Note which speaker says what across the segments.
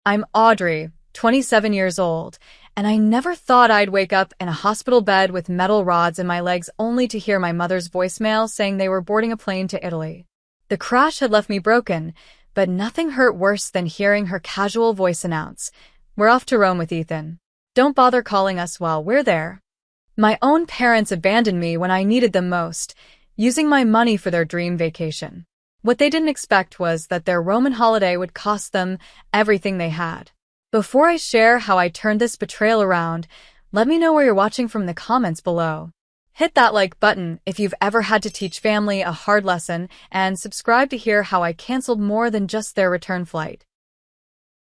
Speaker 1: I'm Audrey, 27 years old, and I never thought I'd wake up in a hospital bed with metal rods in my legs only to hear my mother's voicemail saying they were boarding a plane to Italy. The crash had left me broken, but nothing hurt worse than hearing her casual voice announce, "We're off to Rome with Ethan. Don't bother calling us while we're there." My own parents abandoned me when I needed them most, using my money for their dream vacation. What they didn't expect was that their Roman holiday would cost them everything they had. Before I share how I turned this betrayal around, let me know where you're watching from in the comments below. Hit that like button if you've ever had to teach family a hard lesson, and subscribe to hear how I canceled more than just their return flight.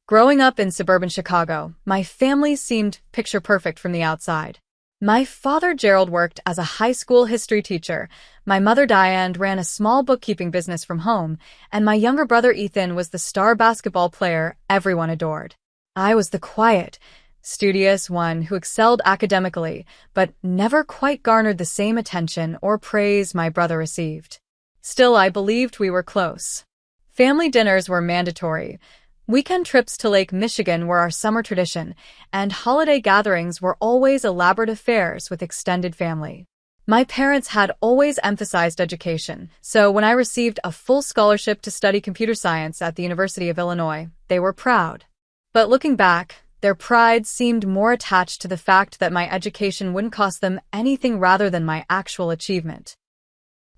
Speaker 1: Growing up in suburban Chicago, my family seemed picture perfect from the outside. My father, Gerald, worked as a high school history teacher, my mother, Diane, ran a small bookkeeping business from home, and my younger brother, Ethan, was the star basketball player everyone adored. I was the quiet, studious one who excelled academically, but never quite garnered the same attention or praise my brother received. Still, I believed we were close. Family dinners were mandatory. Weekend trips to Lake Michigan were our summer tradition, and holiday gatherings were always elaborate affairs with extended family. My parents had always emphasized education, so when I received a full scholarship to study computer science at the University of Illinois, they were proud. But looking back, their pride seemed more attached to the fact that my education wouldn't cost them anything rather than my actual achievement.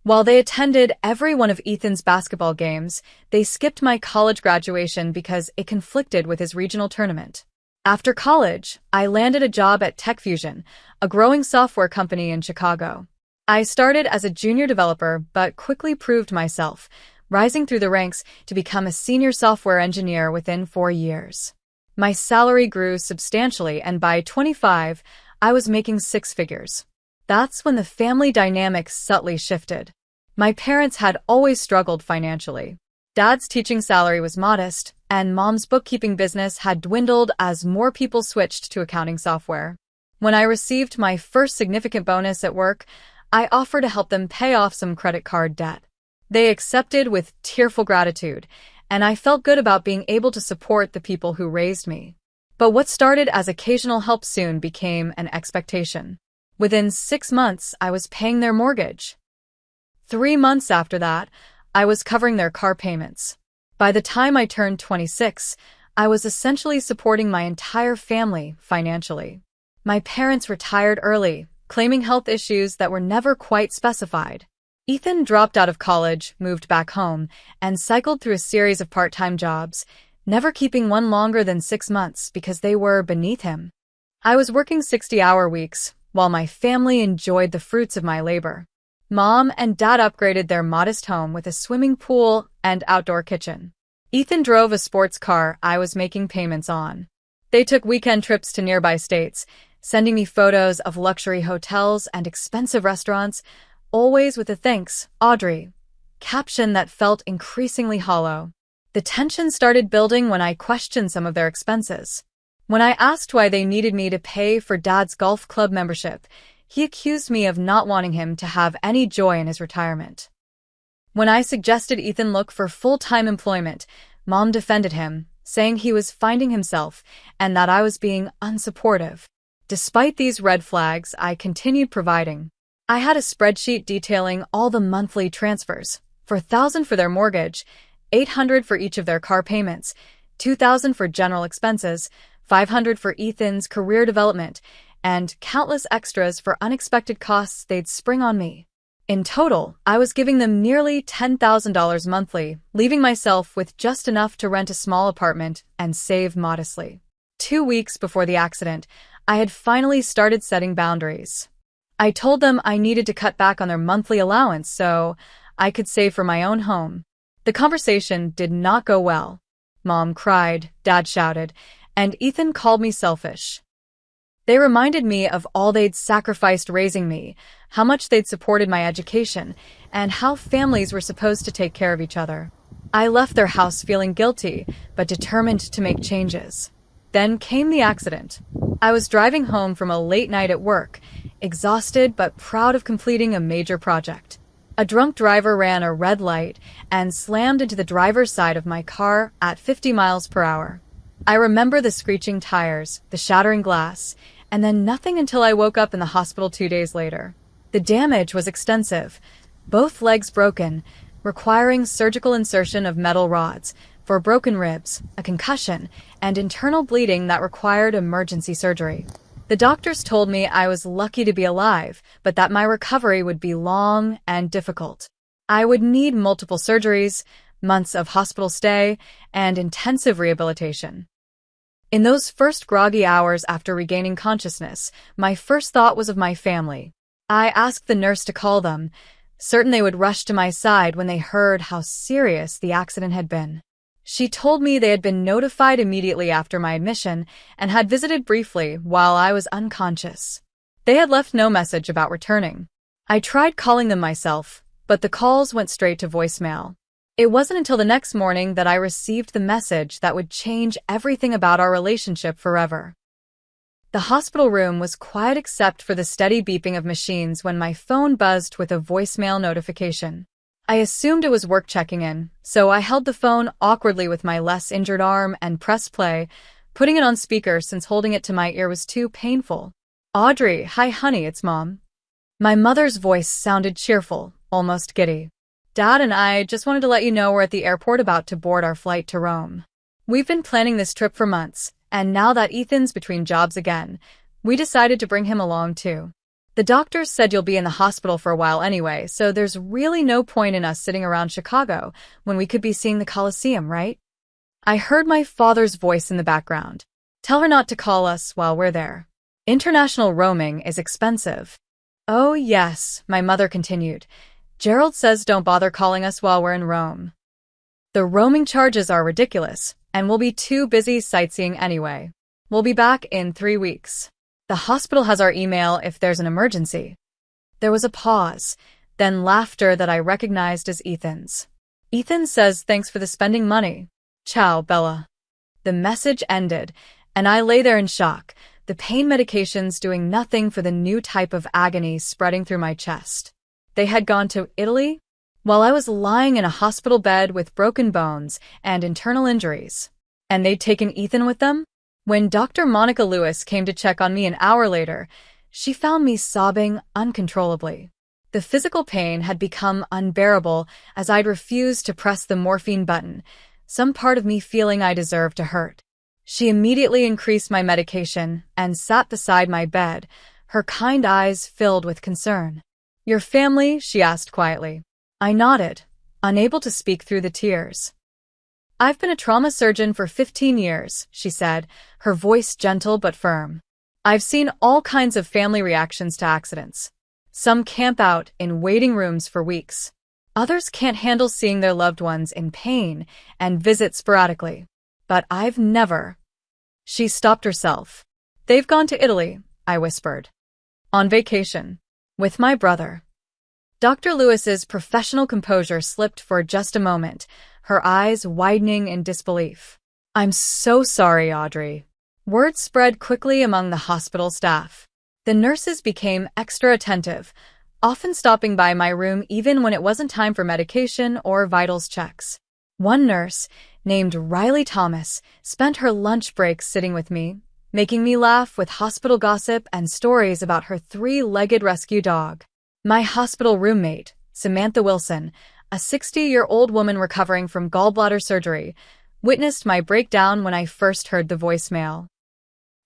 Speaker 1: While they attended every one of Ethan's basketball games, they skipped my college graduation because it conflicted with his regional tournament. After college, I landed a job at TechFusion, a growing software company in Chicago. I started as a junior developer but quickly proved myself, rising through the ranks to become a senior software engineer within 4 years. My salary grew substantially, and by 25, I was making 6 figures. That's when the family dynamics subtly shifted. My parents had always struggled financially. Dad's teaching salary was modest, and Mom's bookkeeping business had dwindled as more people switched to accounting software. When I received my first significant bonus at work, I offered to help them pay off some credit card debt. They accepted with tearful gratitude, and I felt good about being able to support the people who raised me. But what started as occasional help soon became an expectation. Within 6 months, I was paying their mortgage. 3 months after that, I was covering their car payments. By the time I turned 26, I was essentially supporting my entire family financially. My parents retired early, claiming health issues that were never quite specified. Ethan dropped out of college, moved back home, and cycled through a series of part-time jobs, never keeping one longer than 6 months because they were beneath him. I was working 60-hour weeks, while my family enjoyed the fruits of my labor. Mom and Dad upgraded their modest home with a swimming pool and outdoor kitchen. Ethan drove a sports car I was making payments on. They took weekend trips to nearby states, sending me photos of luxury hotels and expensive restaurants, always with a "Thanks, Audrey" caption that felt increasingly hollow. The tension started building when I questioned some of their expenses. When I asked why they needed me to pay for Dad's golf club membership, he accused me of not wanting him to have any joy in his retirement. When I suggested Ethan look for full-time employment, Mom defended him, saying he was finding himself and that I was being unsupportive. Despite these red flags, I continued providing. I had a spreadsheet detailing all the monthly transfers, $4,000 for their mortgage, $800 for each of their car payments, $2,000 for general expenses, $500 for Ethan's career development, and countless extras for unexpected costs they'd spring on me. In total, I was giving them nearly $10,000 monthly, leaving myself with just enough to rent a small apartment and save modestly. 2 weeks before the accident, I had finally started setting boundaries. I told them I needed to cut back on their monthly allowance so I could save for my own home. The conversation did not go well. Mom cried, Dad shouted, and Ethan called me selfish. They reminded me of all they'd sacrificed raising me, how much they'd supported my education, and how families were supposed to take care of each other. I left their house feeling guilty, but determined to make changes. Then came the accident. I was driving home from a late night at work, exhausted but proud of completing a major project. A drunk driver ran a red light and slammed into the driver's side of my car at 50 miles per hour. I remember the screeching tires, the shattering glass, and then nothing until I woke up in the hospital 2 days later. The damage was extensive. Both legs broken, requiring surgical insertion of metal rods, for broken ribs, a concussion, and internal bleeding that required emergency surgery. The doctors told me I was lucky to be alive, but that my recovery would be long and difficult. I would need multiple surgeries, months of hospital stay, and intensive rehabilitation. In those first groggy hours after regaining consciousness, my first thought was of my family. I asked the nurse to call them, certain they would rush to my side when they heard how serious the accident had been. She told me they had been notified immediately after my admission and had visited briefly while I was unconscious. They had left no message about returning. I tried calling them myself, but the calls went straight to voicemail. It wasn't until the next morning that I received the message that would change everything about our relationship forever. The hospital room was quiet except for the steady beeping of machines when my phone buzzed with a voicemail notification. I assumed it was work checking in, so I held the phone awkwardly with my less injured arm and pressed play, putting it on speaker since holding it to my ear was too painful. "Audrey, hi honey, it's Mom." My mother's voice sounded cheerful, almost giddy. "Dad and I just wanted to let you know we're at the airport about to board our flight to Rome. We've been planning this trip for months, and now that Ethan's between jobs again, we decided to bring him along too. The doctors said you'll be in the hospital for a while anyway, so there's really no point in us sitting around Chicago when we could be seeing the Coliseum, right?" I heard my father's voice in the background. "Tell her not to call us while we're there. International roaming is expensive." "Oh yes," my mother continued. "Gerald says don't bother calling us while we're in Rome. The roaming charges are ridiculous, and we'll be too busy sightseeing anyway. We'll be back in 3 weeks. The hospital has our email if there's an emergency." There was a pause, then laughter that I recognized as Ethan's. "Ethan says thanks for the spending money. Ciao, Bella." The message ended, and I lay there in shock, the pain medications doing nothing for the new type of agony spreading through my chest. They had gone to Italy? While I was lying in a hospital bed with broken bones and internal injuries. And they'd taken Ethan with them? When Dr. Monica Lewis came to check on me an hour later, she found me sobbing uncontrollably. The physical pain had become unbearable as I'd refused to press the morphine button, some part of me feeling I deserved to hurt. She immediately increased my medication and sat beside my bed, her kind eyes filled with concern. "Your family?" she asked quietly. I nodded, unable to speak through the tears. "I've been a trauma surgeon for 15 years, she said, her voice gentle but firm. "I've seen all kinds of family reactions to accidents. Some camp out in waiting rooms for weeks. Others can't handle seeing their loved ones in pain and visit sporadically. But I've never—" She stopped herself. "They've gone to Italy," I whispered. "On vacation. With my brother." Dr. Lewis's professional composure slipped for just a moment, her eyes widening in disbelief. "I'm so sorry, Audrey." Word spread quickly among the hospital staff. The nurses became extra attentive, often stopping by my room even when it wasn't time for medication or vitals checks. One nurse, named Riley Thomas, spent her lunch breaks sitting with me, making me laugh with hospital gossip and stories about her 3-legged rescue dog. My hospital roommate, Samantha Wilson, a 60-year-old woman recovering from gallbladder surgery, witnessed my breakdown when I first heard the voicemail.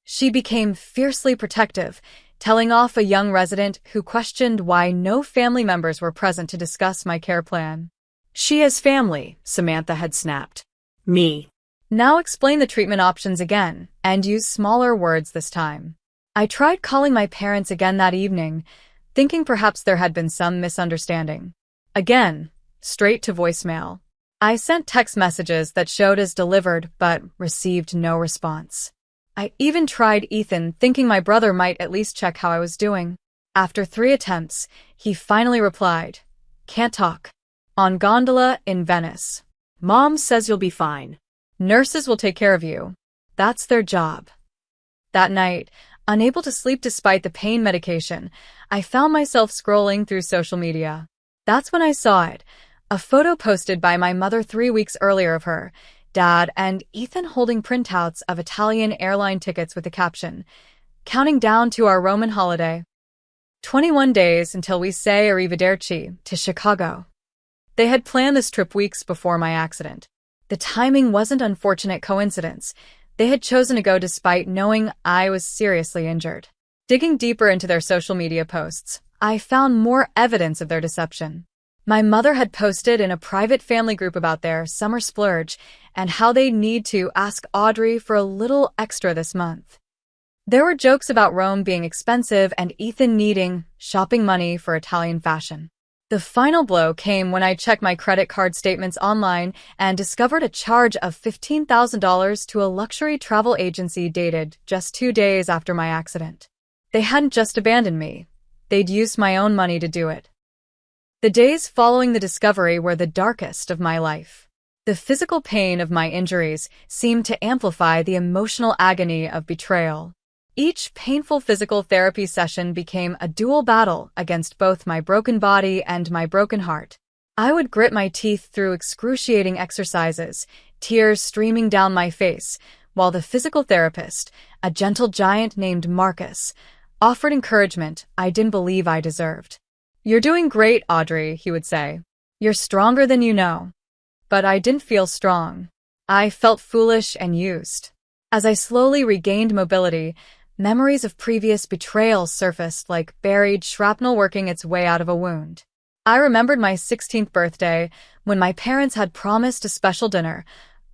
Speaker 1: She became fiercely protective, telling off a young resident who questioned why no family members were present to discuss my care plan. "She has family," Samantha had snapped.
Speaker 2: Me.
Speaker 1: "Now explain the treatment options again, and use smaller words this time." I tried calling my parents again that evening, thinking perhaps there had been some misunderstanding. Again, straight to voicemail. I sent text messages that showed as delivered but received no response. I even tried Ethan, thinking my brother might at least check how I was doing. After 3 attempts, he finally replied, "Can't talk. On gondola in Venice.
Speaker 2: Mom says you'll be fine.
Speaker 1: Nurses will take care of you. That's their job." That night, unable to sleep despite the pain medication, I found myself scrolling through social media. That's when I saw it, a photo posted by my mother 3 weeks earlier of her, Dad, and Ethan holding printouts of Italian airline tickets with the caption, "Counting down to our Roman holiday. 21 days until we say arrivederci to Chicago." They had planned this trip weeks before my accident. The timing wasn't unfortunate coincidence. They had chosen to go despite knowing I was seriously injured. Digging deeper into their social media posts, I found more evidence of their deception. My mother had posted in a private family group about their summer splurge and how they need to ask Audrey for a little extra this month. There were jokes about Rome being expensive and Ethan needing shopping money for Italian fashion. The final blow came when I checked my credit card statements online and discovered a charge of $15,000 to a luxury travel agency dated just 2 days after my accident. They hadn't just abandoned me. They'd used my own money to do it. The days following the discovery were the darkest of my life. The physical pain of my injuries seemed to amplify the emotional agony of betrayal. Each painful physical therapy session became a dual battle against both my broken body and my broken heart. I would grit my teeth through excruciating exercises, tears streaming down my face, while the physical therapist, a gentle giant named Marcus, offered encouragement I didn't believe I deserved. "You're doing great, Audrey," he would say. "You're stronger than you know." But I didn't feel strong. I felt foolish and used. As I slowly regained mobility, memories of previous betrayal surfaced like buried shrapnel working its way out of a wound. I remembered my 16th birthday when my parents had promised a special dinner,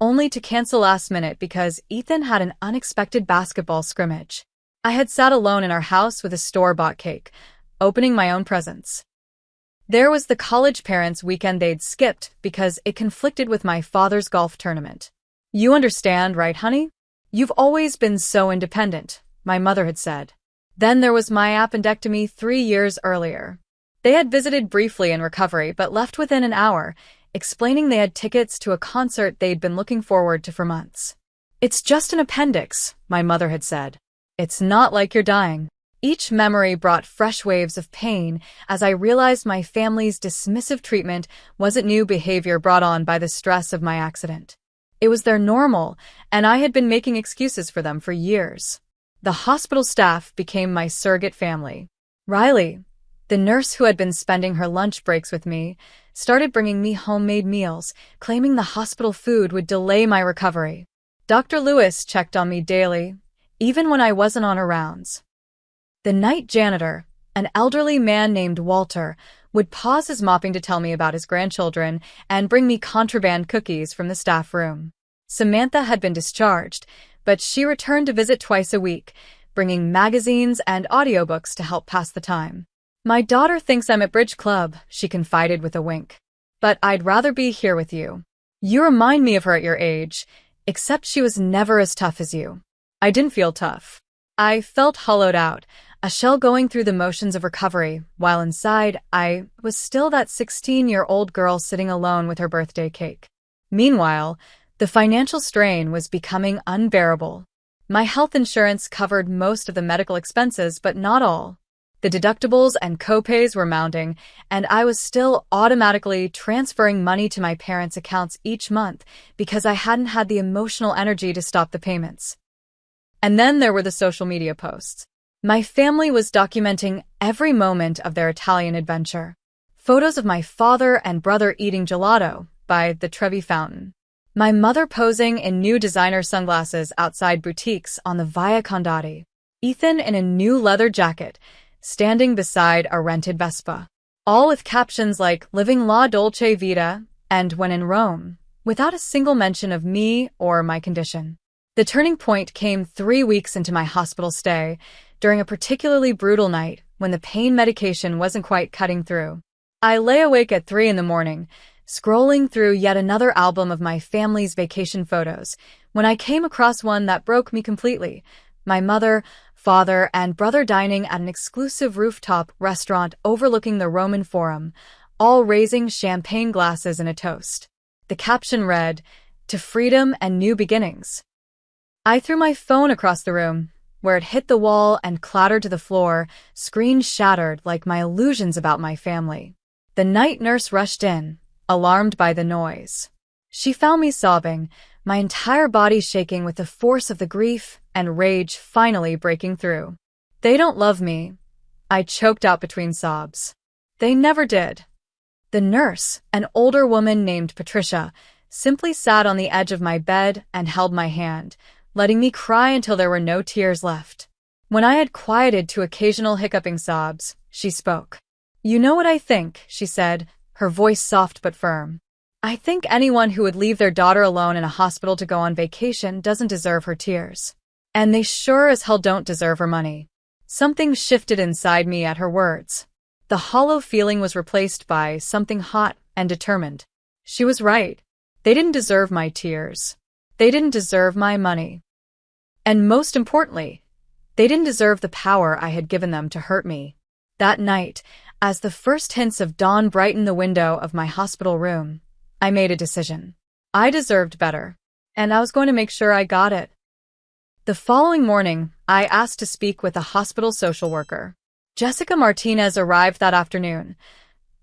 Speaker 1: only to cancel last minute because Ethan had an unexpected basketball scrimmage. I had sat alone in our house with a store-bought cake, opening my own presents. There was the college parents' weekend they'd skipped because it conflicted with my father's golf tournament. "You understand, right, honey? You've always been so independent," my mother had said. Then there was my appendectomy 3 years earlier. They had visited briefly in recovery but left within an hour, explaining they had tickets to a concert they'd been looking forward to for months. "It's just an appendix," my mother had said. "It's not like you're dying." Each memory brought fresh waves of pain as I realized my family's dismissive treatment wasn't new behavior brought on by the stress of my accident. It was their normal, and I had been making excuses for them for years. The hospital staff became my surrogate family. Riley, the nurse who had been spending her lunch breaks with me, started bringing me homemade meals, claiming the hospital food would delay my recovery. Dr. Lewis checked on me daily, even when I wasn't on her rounds. The night janitor, an elderly man named Walter, would pause his mopping to tell me about his grandchildren and bring me contraband cookies from the staff room. Samantha had been discharged, but she returned to visit twice a week, bringing magazines and audiobooks to help pass the time. "My daughter thinks I'm at bridge club," she confided with a wink. "But I'd rather be here with you. You remind me of her at your age, except she was never as tough as you." I didn't feel tough. I felt hollowed out, a shell going through the motions of recovery, while inside I was still that 16-year-old girl sitting alone with her birthday cake. Meanwhile, the financial strain was becoming unbearable. My health insurance covered most of the medical expenses, but not all. The deductibles and copays were mounting, and I was still automatically transferring money to my parents' accounts each month because I hadn't had the emotional energy to stop the payments. And then there were the social media posts. My family was documenting every moment of their Italian adventure. Photos of my father and brother eating gelato by the Trevi Fountain. My mother posing in new designer sunglasses outside boutiques on the Via Condotti. Ethan in a new leather jacket, standing beside a rented Vespa. All with captions like "Living la dolce vita" and "When in Rome," without a single mention of me or my condition. The turning point came 3 weeks into my hospital stay, during a particularly brutal night when the pain medication wasn't quite cutting through. I lay awake at 3 in the morning, scrolling through yet another album of my family's vacation photos, when I came across one that broke me completely. My mother, father, and brother dining at an exclusive rooftop restaurant overlooking the Roman Forum, all raising champagne glasses in a toast. The caption read, "To freedom and new beginnings." I threw my phone across the room, where it hit the wall and clattered to the floor, screen shattered like my illusions about my family. The night nurse rushed in, alarmed by the noise. She found me sobbing, my entire body shaking with the force of the grief and rage finally breaking through. "They don't love me," I choked out between sobs. "They never did." The nurse, an older woman named Patricia, simply sat on the edge of my bed and held my hand, letting me cry until there were no tears left. When I had quieted to occasional hiccuping sobs, she spoke. "You know what I think," she said, her voice soft but firm. "I think anyone who would leave their daughter alone in a hospital to go on vacation doesn't deserve her tears. And they sure as hell don't deserve her money." Something shifted inside me at her words. The hollow feeling was replaced by something hot and determined. She was right. They didn't deserve my tears. They didn't deserve my money. And most importantly, they didn't deserve the power I had given them to hurt me. That night, as the first hints of dawn brightened the window of my hospital room, I made a decision. I deserved better, and I was going to make sure I got it. The following morning, I asked to speak with a hospital social worker. Jessica Martinez arrived that afternoon,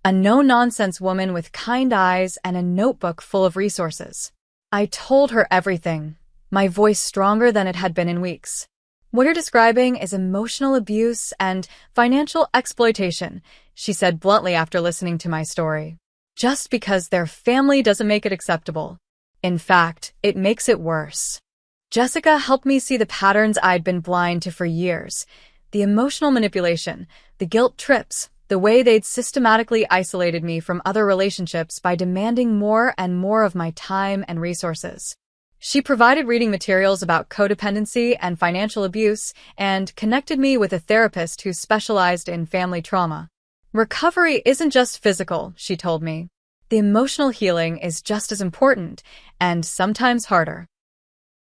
Speaker 1: a no-nonsense woman with kind eyes and a notebook full of resources. I told her everything, my voice stronger than it had been in weeks. "What you're describing is emotional abuse and financial exploitation," she said bluntly after listening to my story. "Just because their family doesn't make it acceptable. In fact, it makes it worse." Jessica helped me see the patterns I'd been blind to for years. The emotional manipulation, the guilt trips, the way they'd systematically isolated me from other relationships by demanding more and more of my time and resources. She provided reading materials about codependency and financial abuse and connected me with a therapist who specialized in family trauma. "Recovery isn't just physical," she told me. "The emotional healing is just as important, and sometimes harder."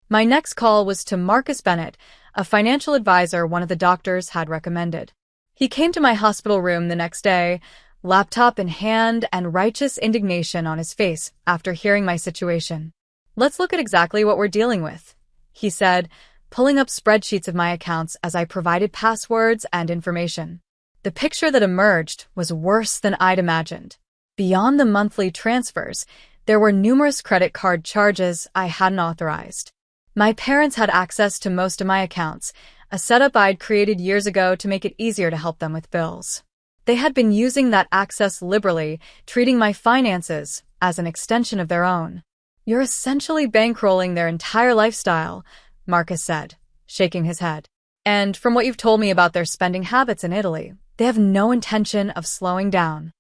Speaker 1: My next call was to Marcus Bennett, a financial advisor one of the doctors had recommended. He came to my hospital room the next day, laptop in hand and righteous indignation on his face after hearing my situation. "Let's look at exactly what we're dealing with," he said, pulling up spreadsheets of my accounts as I provided passwords and information. The picture that emerged was worse than I'd imagined. Beyond the monthly transfers, there were numerous credit card charges I hadn't authorized. My parents had access to most of my accounts, a setup I'd created years ago to make it easier to help them with bills. They had been using that access liberally, treating my finances as an extension of their own. "You're essentially bankrolling their entire lifestyle," Marcus said, shaking his head. "And from what you've told me about their spending habits in Italy, they have no intention of slowing down."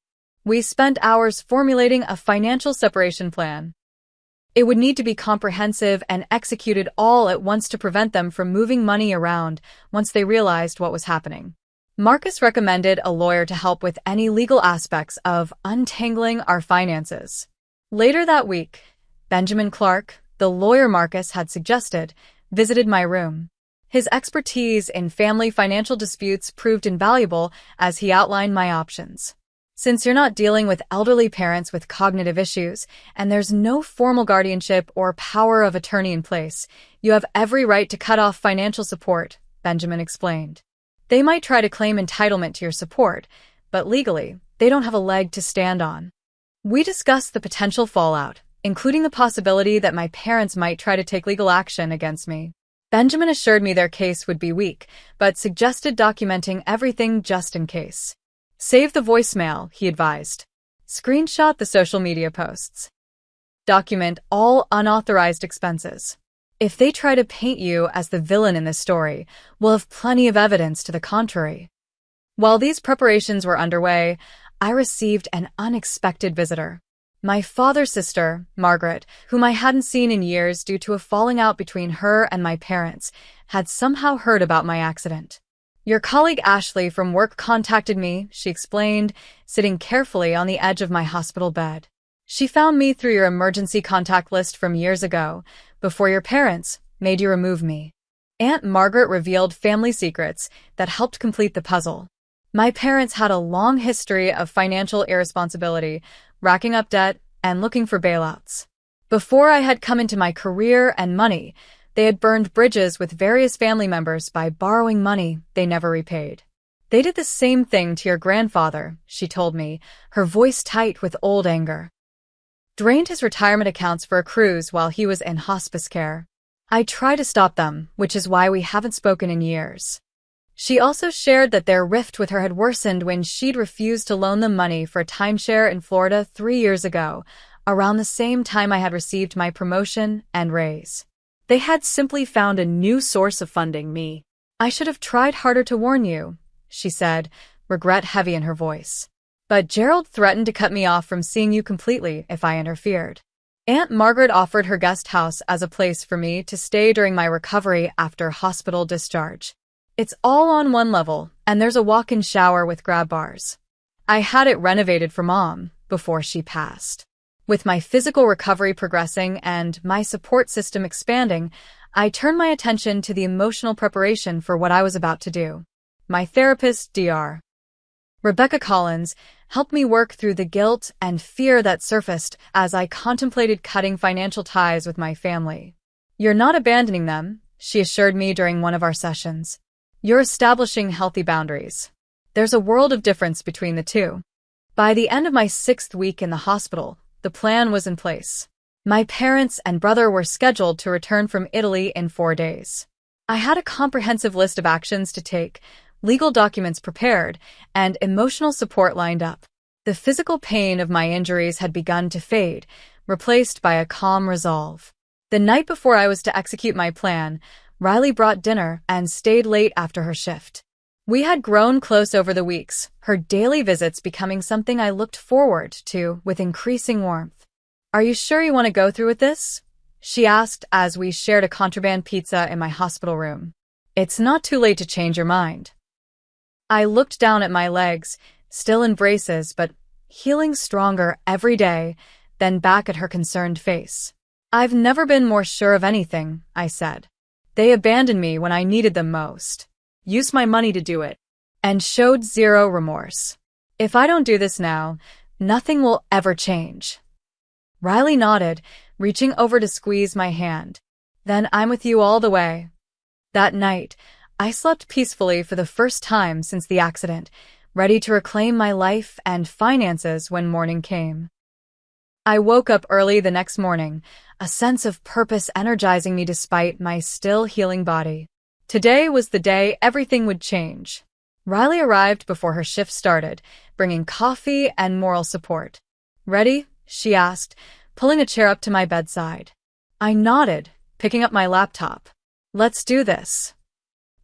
Speaker 1: We spent hours formulating a financial separation plan. It would need to be comprehensive and executed all at once to prevent them from moving money around once they realized what was happening. Marcus recommended a lawyer to help with any legal aspects of untangling our finances. Later that week, Benjamin Clark, the lawyer Marcus had suggested, visited my room. His expertise in family financial disputes proved invaluable as he outlined my options. "Since you're not dealing with elderly parents with cognitive issues, and there's no formal guardianship or power of attorney in place, you have every right to cut off financial support," Benjamin explained. "They might try to claim entitlement to your support, but legally, they don't have a leg to stand on." We discussed the potential fallout, including the possibility that my parents might try to take legal action against me. Benjamin assured me their case would be weak, but suggested documenting everything just in case. "Save the voicemail," he advised. "Screenshot the social media posts. Document all unauthorized expenses. If they try to paint you as the villain in this story, we'll have plenty of evidence to the contrary." While these preparations were underway, I received an unexpected visitor. My father's sister, Margaret, whom I hadn't seen in years due to a falling out between her and my parents, had somehow heard about my accident. "Your colleague Ashley from work contacted me," she explained, sitting carefully on the edge of my hospital bed. "She found me through your emergency contact list from years ago, before your parents made you remove me." Aunt Margaret revealed family secrets that helped complete the puzzle. My parents had a long history of financial irresponsibility, racking up debt and looking for bailouts. Before I had come into my career and money, they had burned bridges with various family members by borrowing money they never repaid. "They did the same thing to your grandfather," she told me, her voice tight with old anger. drained his retirement accounts for a cruise while he was in hospice care. I try to stop them, which is why we haven't spoken in years. She also shared that their rift with her had worsened when she'd refused to loan them money for a timeshare in Florida 3 years ago, around the same time I had received my promotion and raise. They had simply found a new source of funding me. I should have tried harder to warn you, she said, regret heavy in her voice. But Gerald threatened to cut me off from seeing you completely if I interfered. Aunt Margaret offered her guest house as a place for me to stay during my recovery after hospital discharge. It's all on one level, and there's a walk-in shower with grab bars. I had it renovated for Mom before she passed. With my physical recovery progressing and my support system expanding, I turned my attention to the emotional preparation for what I was about to do. My therapist, Dr. Rebecca Collins, helped me work through the guilt and fear that surfaced as I contemplated cutting financial ties with my family. You're not abandoning them, she assured me during one of our sessions. You're establishing healthy boundaries. There's a world of difference between the two. By the end of my 6th week in the hospital, the plan was in place. My parents and brother were scheduled to return from Italy in 4 days. I had a comprehensive list of actions to take, legal documents prepared, and emotional support lined up. The physical pain of my injuries had begun to fade, replaced by a calm resolve. The night before I was to execute my plan, Riley brought dinner and stayed late after her shift. We had grown close over the weeks, her daily visits becoming something I looked forward to with increasing warmth. Are you sure you want to go through with this? She asked as we shared a contraband pizza in my hospital room. It's not too late to change your mind. I looked down at my legs, still in braces but healing stronger every day, then back at her concerned face. I've never been more sure of anything, I said. They abandoned me when I needed them most. Used my money to do it. And showed zero remorse. If I don't do this now, nothing will ever change. Riley nodded, reaching over to squeeze my hand. Then I'm with you all the way. That night, I slept peacefully for the first time since the accident, ready to reclaim my life and finances when morning came. I woke up early the next morning, a sense of purpose energizing me despite my still healing body. Today was the day everything would change. Riley arrived before her shift started, bringing coffee and moral support. Ready? She asked, pulling a chair up to my bedside. I nodded, picking up my laptop. Let's do this.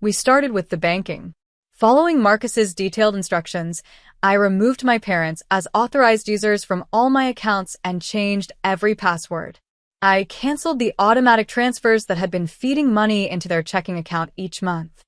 Speaker 1: We started with the banking. Following Marcus's detailed instructions, I removed my parents as authorized users from all my accounts and changed every password. I canceled the automatic transfers that had been feeding money into their checking account each month.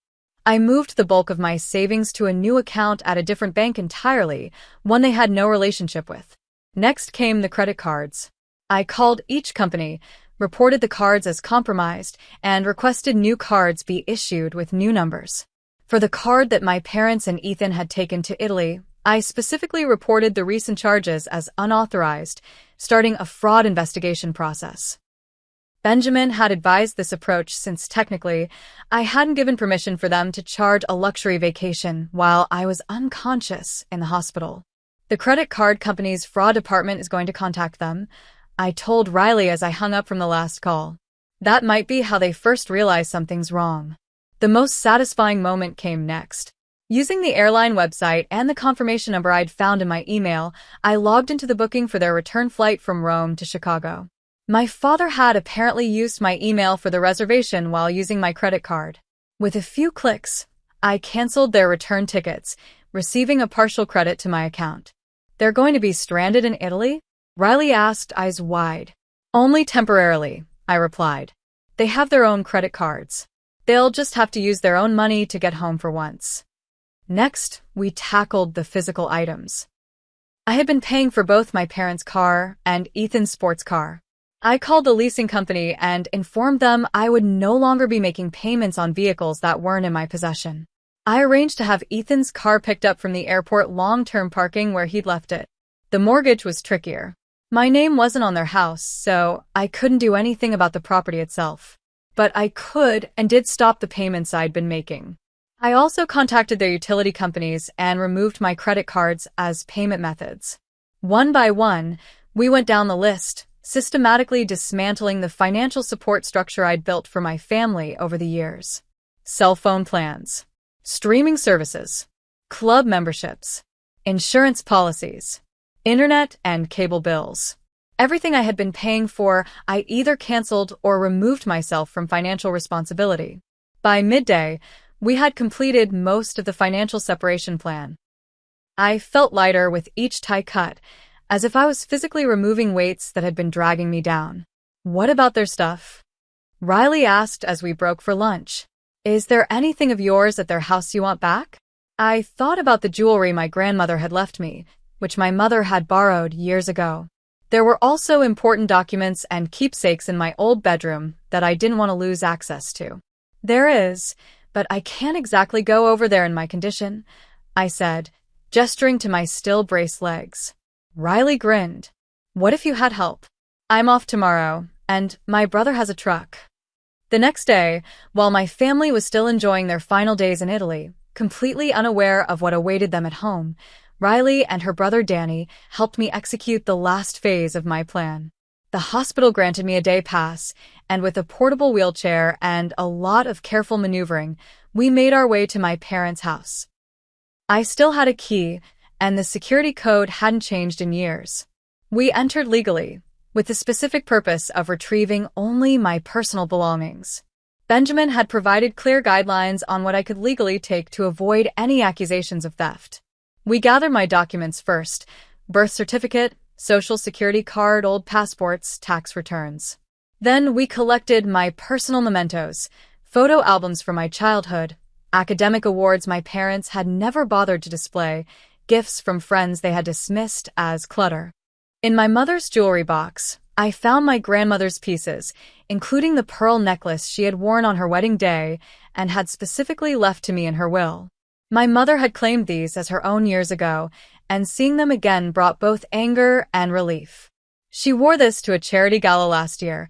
Speaker 1: I moved the bulk of my savings to a new account at a different bank entirely, one they had no relationship with. Next came the credit cards. I called each company, reported the cards as compromised, and requested new cards be issued with new numbers. For the card that my parents and Ethan had taken to Italy, I specifically reported the recent charges as unauthorized, starting a fraud investigation process. Benjamin had advised this approach since technically, I hadn't given permission for them to charge a luxury vacation while I was unconscious in the hospital. The credit card company's fraud department is going to contact them, I told Riley as I hung up from the last call. That might be how they first realized something's wrong. The most satisfying moment came next. Using the airline website and the confirmation number I'd found in my email, I logged into the booking for their return flight from Rome to Chicago. My father had apparently used my email for the reservation while using my credit card. With a few clicks, I canceled their return tickets, receiving a partial credit to my account. They're going to be stranded in Italy? Riley asked, eyes wide. Only temporarily, I replied. They have their own credit cards. They'll just have to use their own money to get home for once. Next, we tackled the physical items. I had been paying for both my parents' car and Ethan's sports car. I called the leasing company and informed them I would no longer be making payments on vehicles that weren't in my possession. I arranged to have Ethan's car picked up from the airport long-term parking where he'd left it. The mortgage was trickier. My name wasn't on their house, so I couldn't do anything about the property itself. But I could and did stop the payments I'd been making. I also contacted their utility companies and removed my credit cards as payment methods. One by one, We went down the list, systematically dismantling the financial support structure I'd built for my family over the years. Cell phone plans, streaming services, club memberships, insurance policies, internet and cable bills. Everything I had been paying for, I either canceled or removed myself from financial responsibility. By midday, we had completed most of the financial separation plan. I felt lighter with each tie cut, as if I was physically removing weights that had been dragging me down. "What about their stuff?" Riley asked as we broke for lunch. "Is there anything of yours at their house you want back?" I thought about the jewelry my grandmother had left me, which my mother had borrowed years ago. There were also important documents and keepsakes in my old bedroom that I didn't want to lose access to. "There is, but I can't exactly go over there in my condition," I said, gesturing to my still braced legs. Riley grinned. "What if you had help? I'm off tomorrow, and my brother has a truck." The next day, while my family was still enjoying their final days in Italy, completely unaware of what awaited them at home, Riley and her brother Danny helped me execute the last phase of my plan. The hospital granted me a day pass, and with a portable wheelchair and a lot of careful maneuvering, we made our way to my parents' house. I still had a key, and the security code hadn't changed in years. We entered legally, with the specific purpose of retrieving only my personal belongings. Benjamin had provided clear guidelines on what I could legally take to avoid any accusations of theft. We gathered my documents first: birth certificate, social security card, old passports, tax returns. Then we collected my personal mementos, photo albums from my childhood, academic awards my parents had never bothered to display, gifts from friends they had dismissed as clutter. In my mother's jewelry box, I found my grandmother's pieces, including the pearl necklace she had worn on her wedding day and had specifically left to me in her will. My mother had claimed these as her own years ago, and seeing them again brought both anger and relief. "She wore this to a charity gala last year,"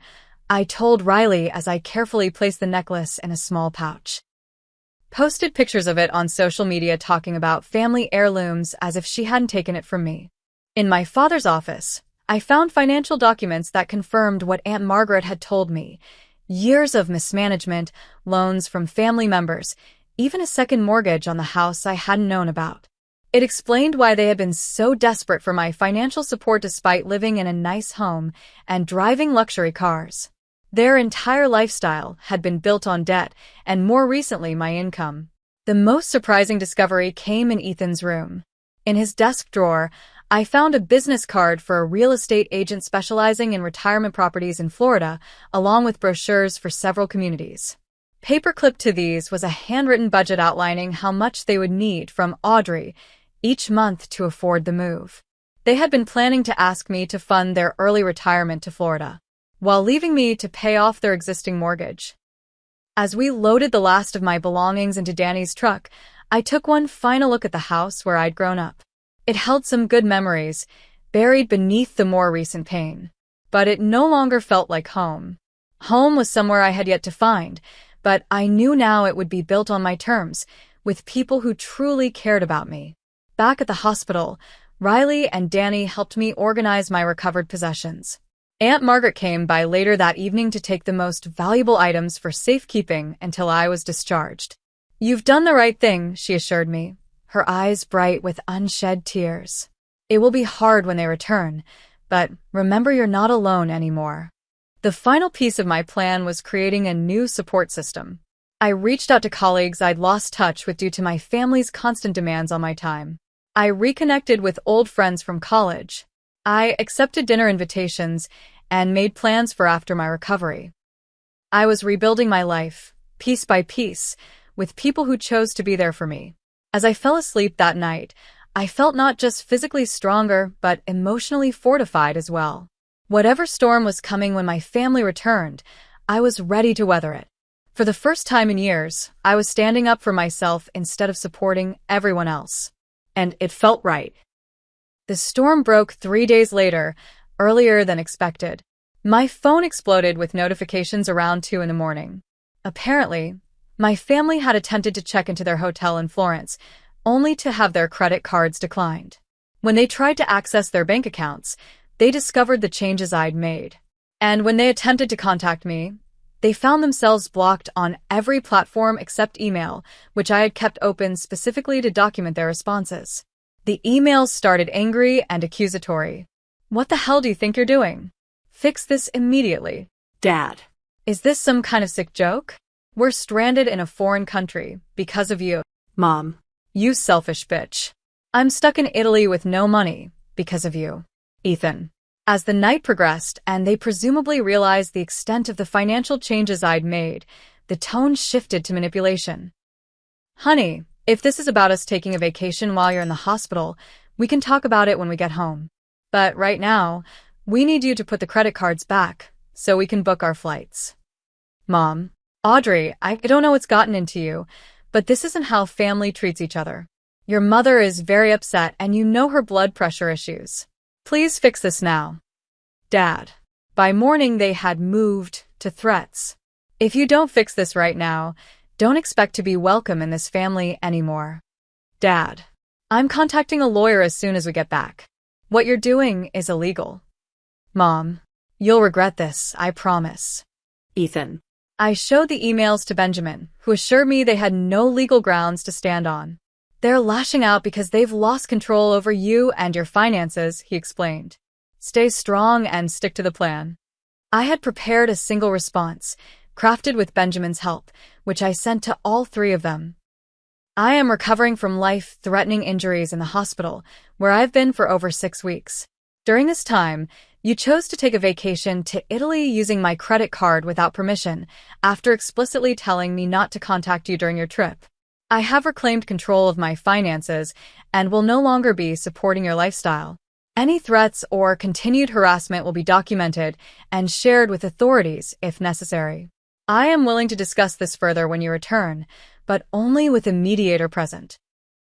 Speaker 1: I told Riley as I carefully placed the necklace in a small pouch. Posted pictures of it on social media talking about family heirlooms as if she hadn't taken it from me. In my father's office, I found financial documents that confirmed what Aunt Margaret had told me: years of mismanagement, loans from family members, even a second mortgage on the house I hadn't known about. It explained why they had been so desperate for my financial support despite living in a nice home and driving luxury cars. Their entire lifestyle had been built on debt, and more recently my income. The most surprising discovery came in Ethan's room. In his desk drawer, I found a business card for a real estate agent specializing in retirement properties in Florida, along with brochures for several communities. Paperclipped to these was a handwritten budget outlining how much they would need from Audrey each month to afford the move. They had been planning to ask me to fund their early retirement to Florida, while leaving me to pay off their existing mortgage. As we loaded the last of my belongings into Danny's truck, I took one final look at the house where I'd grown up. It held some good memories, buried beneath the more recent pain. But it no longer felt like home. Home was somewhere I had yet to find, but I knew now it would be built on my terms, with people who truly cared about me. Back at the hospital, Riley and Danny helped me organize my recovered possessions. Aunt Margaret came by later that evening to take the most valuable items for safekeeping until I was discharged. "You've done the right thing," she assured me, her eyes bright with unshed tears. "It will be hard when they return, but remember you're not alone anymore." The final piece of my plan was creating a new support system. I reached out to colleagues I'd lost touch with due to my family's constant demands on my time. I reconnected with old friends from college. I accepted dinner invitations and made plans for after my recovery. I was rebuilding my life, piece by piece, with people who chose to be there for me. As I fell asleep that night, I felt not just physically stronger, but emotionally fortified as well. Whatever storm was coming when my family returned, I was ready to weather it. For the first time in years, I was standing up for myself instead of supporting everyone else. And it felt right. The storm broke 3 days later, earlier than expected. My phone exploded with notifications around 2 in the morning. Apparently, my family had attempted to check into their hotel in Florence, only to have their credit cards declined. When they tried to access their bank accounts, They discovered the changes I'd made. And when they attempted to contact me, they found themselves blocked on every platform except email, which I had kept open specifically to document their responses. The emails started angry and accusatory. "What the hell do you think you're doing? Fix this immediately."
Speaker 2: Dad.
Speaker 1: "Is this some kind of sick joke? We're stranded in a foreign country because of you."
Speaker 2: Mom.
Speaker 1: "You selfish bitch. I'm stuck in Italy with no money because of you." Ethan. As the night progressed and they presumably realized the extent of the financial changes I'd made, the tone shifted to manipulation. "Honey, if this is about us taking a vacation while you're in the hospital, we can talk about it when we get home. But right now, we need you to put the credit cards back so we can book our flights." Mom. "Audrey, I don't know what's gotten into you, but this isn't how family treats each other. Your mother is very upset and you know her blood pressure issues. Please fix this now." Dad. By morning they had moved to threats. "If you don't fix this right now, don't expect to be welcome in this family anymore." Dad. "I'm contacting a lawyer as soon as we get back. What you're doing is illegal." Mom. "You'll regret this, I promise."
Speaker 2: Ethan.
Speaker 1: I showed the emails to Benjamin, who assured me they had no legal grounds to stand on. "They're lashing out because they've lost control over you and your finances," he explained. "Stay strong and stick to the plan." I had prepared a single response, crafted with Benjamin's help, which I sent to all three of them. "I am recovering from life-threatening injuries in the hospital, where I've been for over 6 weeks. During this time, you chose to take a vacation to Italy using my credit card without permission, after explicitly telling me not to contact you during your trip. I have reclaimed control of my finances and will no longer be supporting your lifestyle. Any threats or continued harassment will be documented and shared with authorities if necessary. I am willing to discuss this further when you return, but only with a mediator present."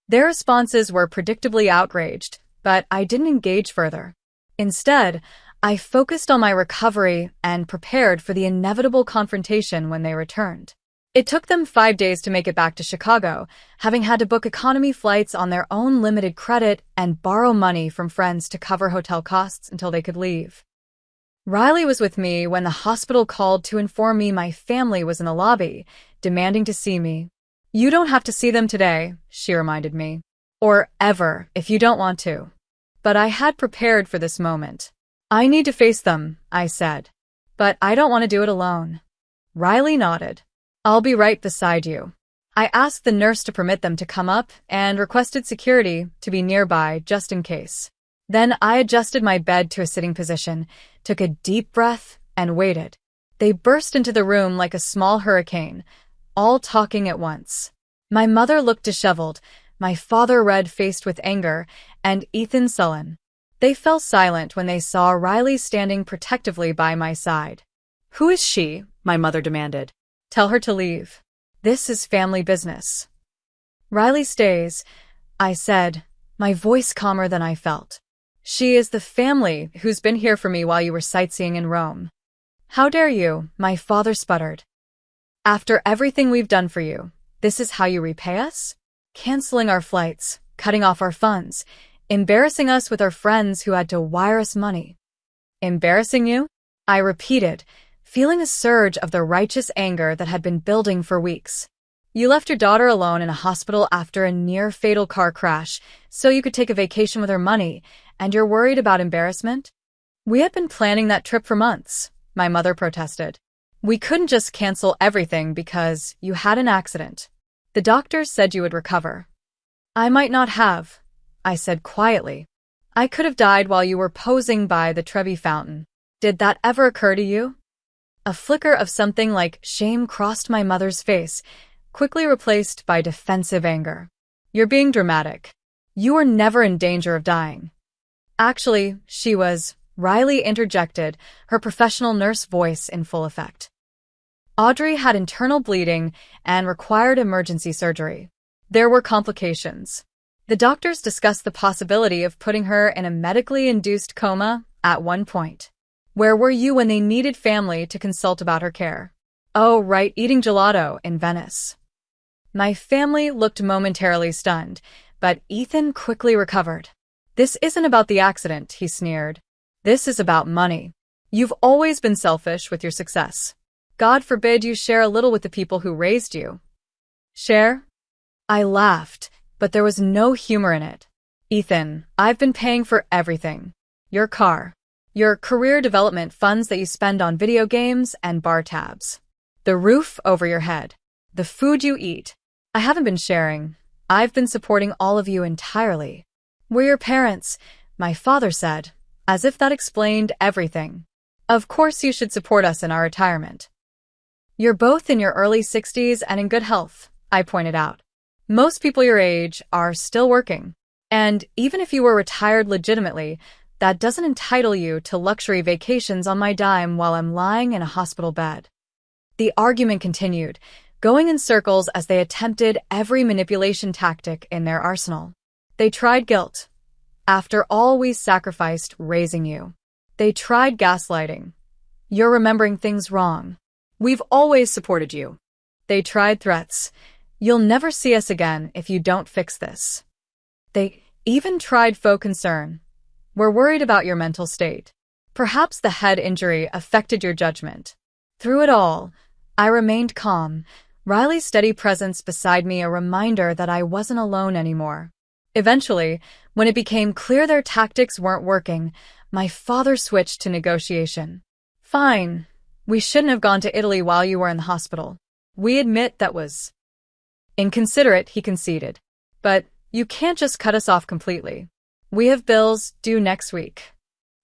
Speaker 1: Their responses were predictably outraged, but I didn't engage further. Instead, I focused on my recovery and prepared for the inevitable confrontation when they returned. It took them 5 days to make it back to Chicago, having had to book economy flights on their own limited credit and borrow money from friends to cover hotel costs until they could leave. Riley was with me when the hospital called to inform me my family was in the lobby, demanding to see me. "You don't have to see them today," she reminded me. "Or ever, if you don't want to." But I had prepared for this moment. "I need to face them," I said. "But I don't want to do it alone." Riley nodded. "I'll be right beside you." I asked the nurse to permit them to come up and requested security to be nearby just in case. Then I adjusted my bed to a sitting position, took a deep breath, and waited. They burst into the room like a small hurricane, all talking at once. My mother looked disheveled, my father red-faced with anger, and Ethan sullen. They fell silent when they saw Riley standing protectively by my side. "Who is she?" my mother demanded. "Tell her to leave. This is family business." "Riley stays," I said, my voice calmer than I felt. "She is the family who's been here for me while you were sightseeing in Rome." "How dare you?" my father sputtered. "After everything we've done for you, this is how you repay us? Canceling our flights, cutting off our funds, embarrassing us with our friends who had to wire us money." "Embarrassing you?" I repeated, feeling a surge of the righteous anger that had been building for weeks. "You left your daughter alone in a hospital after a near-fatal car crash so you could take a vacation with her money, and you're worried about embarrassment?" "We had been planning that trip for months," my mother protested. "We couldn't just cancel everything because you had an accident. The doctors said you would recover." "I might not have," I said quietly. "I could have died while you were posing by the Trevi fountain. Did that ever occur to you?" A flicker of something like shame crossed my mother's face, quickly replaced by defensive anger. "You're being dramatic. You were never in danger of dying." "Actually, she was," Riley interjected, her professional nurse voice in full effect. "Audrey had internal bleeding and required emergency surgery. There were complications. The doctors discussed the possibility of putting her in a medically induced coma at one point. Where were you when they needed family to consult about her care?" "Oh, right, eating gelato in Venice." My family looked momentarily stunned, but Ethan quickly recovered. "This isn't about the accident," he sneered. This is about money. You've always been selfish with your success. God forbid you share a little with the people who raised you. Share? I laughed, but there was no humor in it. Ethan, I've been paying for everything. Your car. Your career development funds that you spend on video games and bar tabs. The roof over your head. The food you eat. I haven't been sharing. I've been supporting all of you entirely. We're your parents, my father said, as if that explained everything. Of course you should support us in our retirement. You're both in your early 60s and in good health, I pointed out. Most people your age are still working. And even if you were retired legitimately, that doesn't entitle you to luxury vacations on my dime while I'm lying in a hospital bed. The argument continued, going in circles as they attempted every manipulation tactic in their arsenal. They tried guilt. After all we sacrificed raising you. They tried gaslighting. You're remembering things wrong. We've always supported you. They tried threats. You'll never see us again if you don't fix this. They even tried faux concern. We're worried about your mental state. Perhaps the head injury affected your judgment. Through it all, I remained calm, Riley's steady presence beside me a reminder that I wasn't alone anymore. Eventually, when it became clear their tactics weren't working, my father switched to negotiation. Fine. We shouldn't have gone to Italy while you were in the hospital. We admit that was inconsiderate, he conceded. But you can't just cut us off completely. We have bills due next week.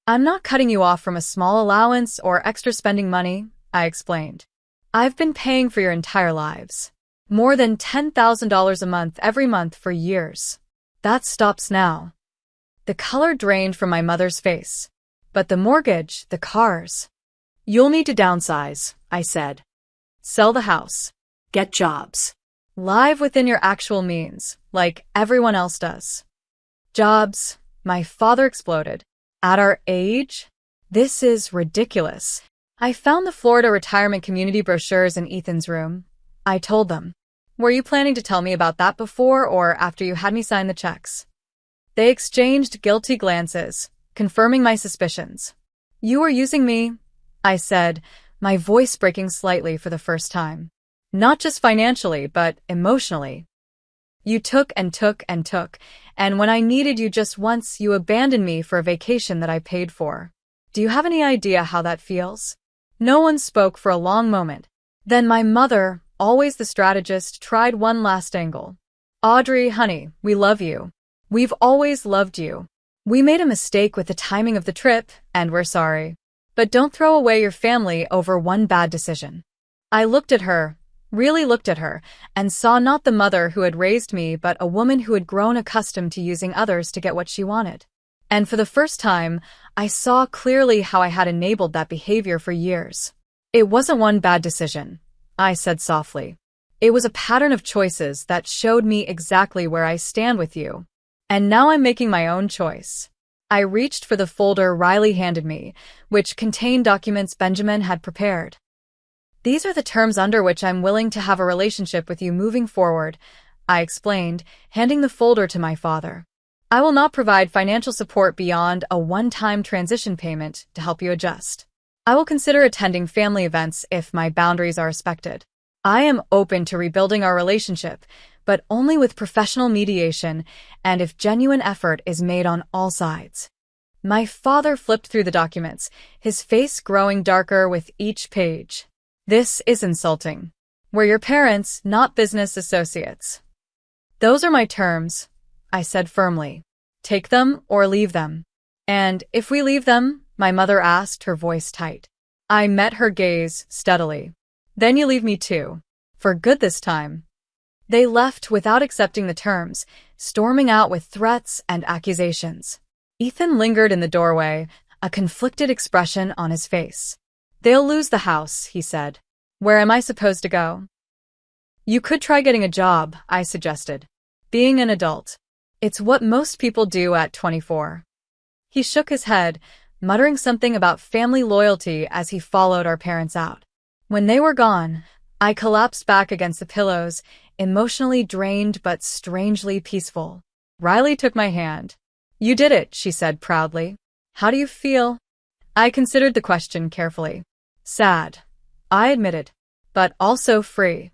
Speaker 1: I'm not cutting you off from a small allowance or extra spending money, I explained. I've been paying for your entire lives. More than $10,000 a month every month for years. That stops now. The color drained from my mother's face. But the mortgage, the cars.
Speaker 2: You'll need to downsize, I said.
Speaker 1: Sell the house.
Speaker 2: Get jobs.
Speaker 1: Live within your actual means, like everyone else does. Jobs, my father exploded. At our age? This is ridiculous. I found the Florida retirement community brochures in Ethan's room. I told them. Were you planning to tell me about that before or after you had me sign the checks? They exchanged guilty glances, confirming my suspicions. You were using me, I said, my voice breaking slightly for the first time. Not just financially, but emotionally. You took and took and took, and when I needed you just once, you abandoned me for a vacation that I paid for. Do you have any idea how that feels? No one spoke for a long moment. Then my mother, always the strategist, tried one last angle. Audrey, honey, we love you. We've always loved you. We made a mistake with the timing of the trip, and we're sorry. But don't throw away your family over one bad decision. I looked at her, really looked at her, and saw not the mother who had raised me but a woman who had grown accustomed to using others to get what she wanted. And for the first time, I saw clearly how I had enabled that behavior for years. It wasn't one bad decision, I said softly. It was a pattern of choices that showed me exactly where I stand with you. And now I'm making my own choice. I reached for the folder Riley handed me, which contained documents Benjamin had prepared. These are the terms under which I'm willing to have a relationship with you moving forward, I explained, handing the folder to my father. I will not provide financial support beyond a one-time transition payment to help you adjust. I will consider attending family events if my boundaries are respected. I am open to rebuilding our relationship, but only with professional mediation and if genuine effort is made on all sides. My father flipped through the documents, his face growing darker with each page. This is insulting. We're your parents, not business associates. Those are my terms, I said firmly. Take them or leave them. And if we leave them, my mother asked, her voice tight. I met her gaze steadily. Then you leave me too. For good this time. They left without accepting the terms, storming out with threats and accusations. Ethan lingered in the doorway, a conflicted expression on his face. They'll lose the house, he said. Where am I supposed to go? You could try getting a job, I suggested. Being an adult. It's what most people do at 24. He shook his head, muttering something about family loyalty as he followed our parents out. When they were gone, I collapsed back against the pillows, emotionally drained but strangely peaceful. Riley took my hand. You did it, she said proudly. How do you feel? I considered the question carefully. Sad, I admitted, but also free.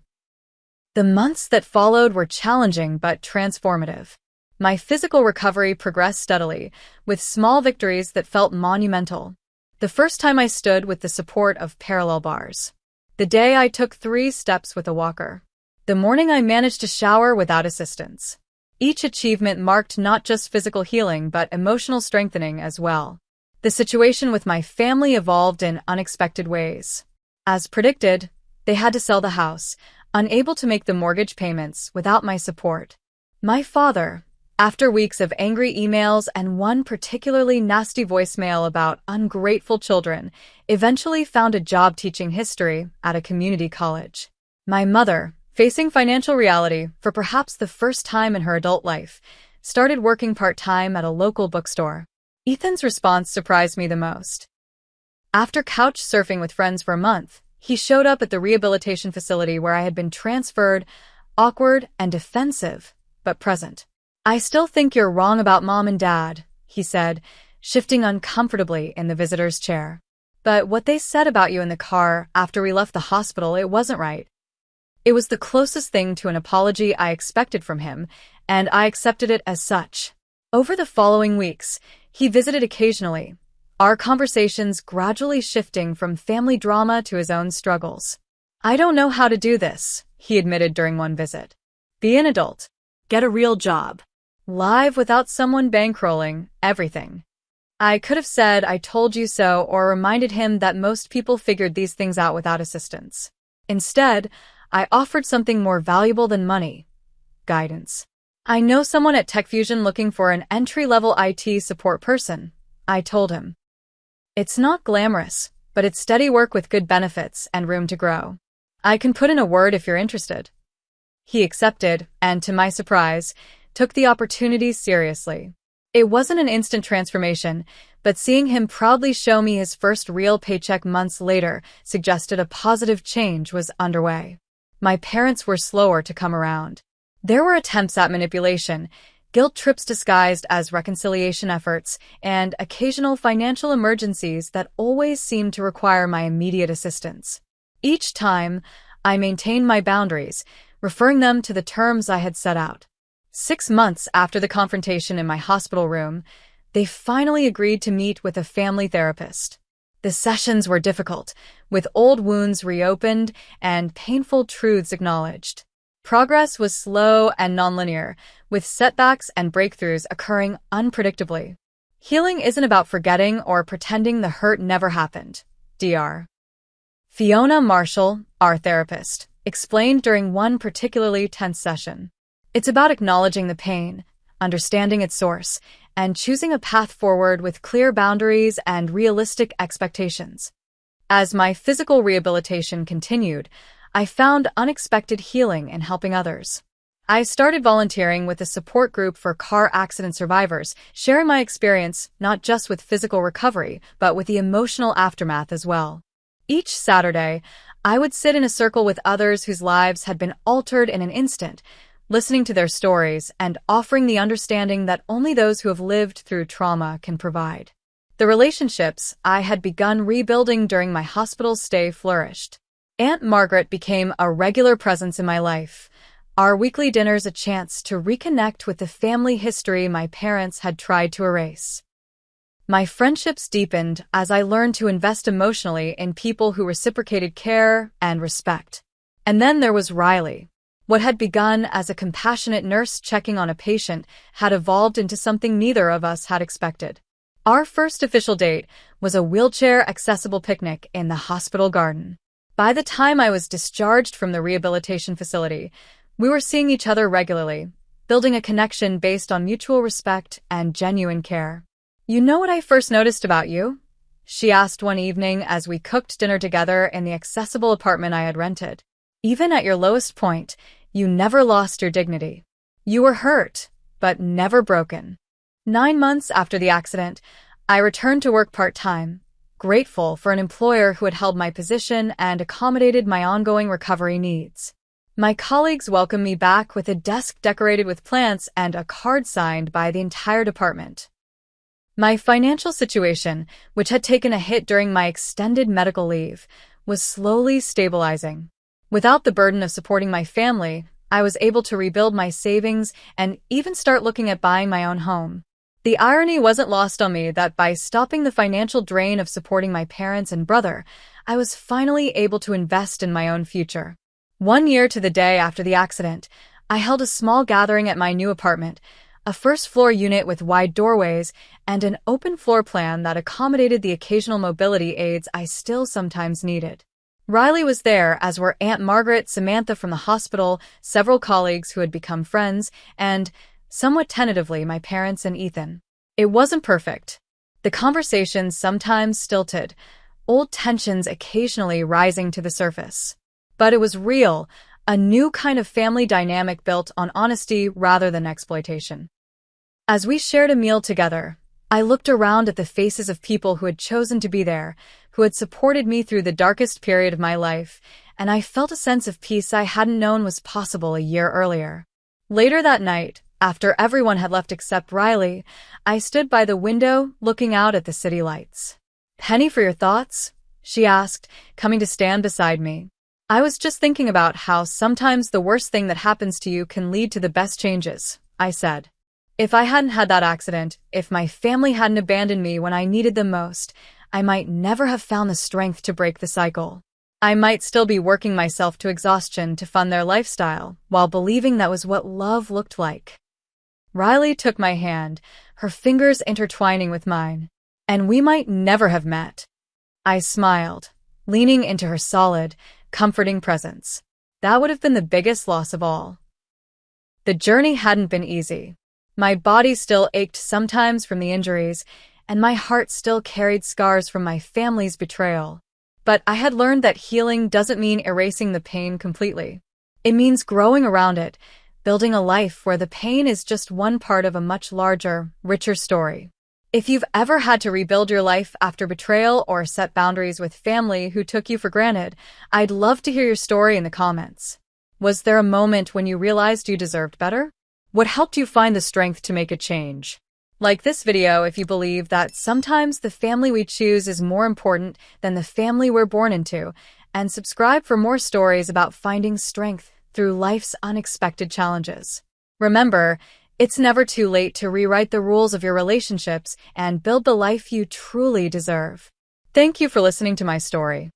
Speaker 1: The months that followed were challenging but transformative. My physical recovery progressed steadily, with small victories that felt monumental. The first time I stood with the support of parallel bars. The day I took 3 steps with a walker. The morning I managed to shower without assistance. Each achievement marked not just physical healing but emotional strengthening as well. The situation with my family evolved in unexpected ways. As predicted, they had to sell the house, unable to make the mortgage payments without my support. My father, after weeks of angry emails and one particularly nasty voicemail about ungrateful children, eventually found a job teaching history at a community college. My mother, facing financial reality for perhaps the first time in her adult life, started working part-time at a local bookstore. Ethan's response surprised me the most. After couch surfing with friends for a month, he showed up at the rehabilitation facility where I had been transferred, awkward and defensive, but present. "I still think you're wrong about Mom and Dad," he said, shifting uncomfortably in the visitor's chair. "But what they said about you in the car after we left the hospital, it wasn't right." It was the closest thing to an apology I expected from him, and I accepted it as such. Over the following weeks, he visited occasionally, our conversations gradually shifting from family drama to his own struggles. "I don't know how to do this," he admitted during one visit. "Be an adult.
Speaker 2: Get a real job.
Speaker 1: Live without someone bankrolling everything." I could have said "I told you so" or reminded him that most people figured these things out without assistance. Instead, I offered something more valuable than money: guidance. "I know someone at TechFusion looking for an entry-level IT support person," I told him. "It's not glamorous, but it's steady work with good benefits and room to grow. I can put in a word if you're interested." He accepted, and to my surprise, took the opportunity seriously. It wasn't an instant transformation, but seeing him proudly show me his first real paycheck months later suggested a positive change was underway. My parents were slower to come around. There were attempts at manipulation, guilt trips disguised as reconciliation efforts, and occasional financial emergencies that always seemed to require my immediate assistance. Each time, I maintained my boundaries, referring them to the terms I had set out. 6 months after the confrontation in my hospital room, they finally agreed to meet with a family therapist. The sessions were difficult, with old wounds reopened and painful truths acknowledged. Progress was slow and nonlinear, with setbacks and breakthroughs occurring unpredictably. Healing isn't about forgetting or pretending the hurt never happened. Dr. Fiona Marshall, our therapist, explained during one particularly tense session. It's about acknowledging the pain, understanding its source, and choosing a path forward with clear boundaries and realistic expectations. As my physical rehabilitation continued, I found unexpected healing in helping others. I started volunteering with a support group for car accident survivors, sharing my experience not just with physical recovery, but with the emotional aftermath as well. Each Saturday, I would sit in a circle with others whose lives had been altered in an instant, listening to their stories and offering the understanding that only those who have lived through trauma can provide. The relationships I had begun rebuilding during my hospital stay flourished. Aunt Margaret became a regular presence in my life, our weekly dinners a chance to reconnect with the family history my parents had tried to erase. My friendships deepened as I learned to invest emotionally in people who reciprocated care and respect. And then there was Riley. What had begun as a compassionate nurse checking on a patient had evolved into something neither of us had expected. Our first official date was a wheelchair-accessible picnic in the hospital garden. By the time I was discharged from the rehabilitation facility, we were seeing each other regularly, building a connection based on mutual respect and genuine care. "You know what I first noticed about you?" she asked one evening as we cooked dinner together in the accessible apartment I had rented. "Even at your lowest point, you never lost your dignity. You were hurt, but never broken." 9 months after the accident, I returned to work part-time, grateful for an employer who had held my position and accommodated my ongoing recovery needs. My colleagues welcomed me back with a desk decorated with plants and a card signed by the entire department. My financial situation, which had taken a hit during my extended medical leave, was slowly stabilizing. Without the burden of supporting my family, I was able to rebuild my savings and even start looking at buying my own home. The irony wasn't lost on me that by stopping the financial drain of supporting my parents and brother, I was finally able to invest in my own future. 1 year to the day after the accident, I held a small gathering at my new apartment, a first-floor unit with wide doorways and an open floor plan that accommodated the occasional mobility aids I still sometimes needed. Riley was there, as were Aunt Margaret, Samantha from the hospital, several colleagues who had become friends, and, somewhat tentatively, my parents and Ethan. It wasn't perfect. The conversations sometimes stilted, old tensions occasionally rising to the surface. But it was real, a new kind of family dynamic built on honesty rather than exploitation. As we shared a meal together, I looked around at the faces of people who had chosen to be there, who had supported me through the darkest period of my life, and I felt a sense of peace I hadn't known was possible a year earlier. Later that night, after everyone had left except Riley, I stood by the window looking out at the city lights. "Penny, for your thoughts?" she asked, coming to stand beside me. "I was just thinking about how sometimes the worst thing that happens to you can lead to the best changes," I said. "If I hadn't had that accident, if my family hadn't abandoned me when I needed them most, I might never have found the strength to break the cycle. I might still be working myself to exhaustion to fund their lifestyle, while believing that was what love looked like." Riley took my hand, her fingers intertwining with mine. "And we might never have met." I smiled, leaning into her solid, comforting presence. That would have been the biggest loss of all. The journey hadn't been easy. My body still ached sometimes from the injuries, and my heart still carried scars from my family's betrayal. But I had learned that healing doesn't mean erasing the pain completely. It means growing around it, building a life where the pain is just one part of a much larger, richer story. If you've ever had to rebuild your life after betrayal or set boundaries with family who took you for granted, I'd love to hear your story in the comments. Was there a moment when you realized you deserved better? What helped you find the strength to make a change? Like this video if you believe that sometimes the family we choose is more important than the family we're born into, and subscribe for more stories about finding strength through life's unexpected challenges. Remember, it's never too late to rewrite the rules of your relationships and build the life you truly deserve. Thank you for listening to my story.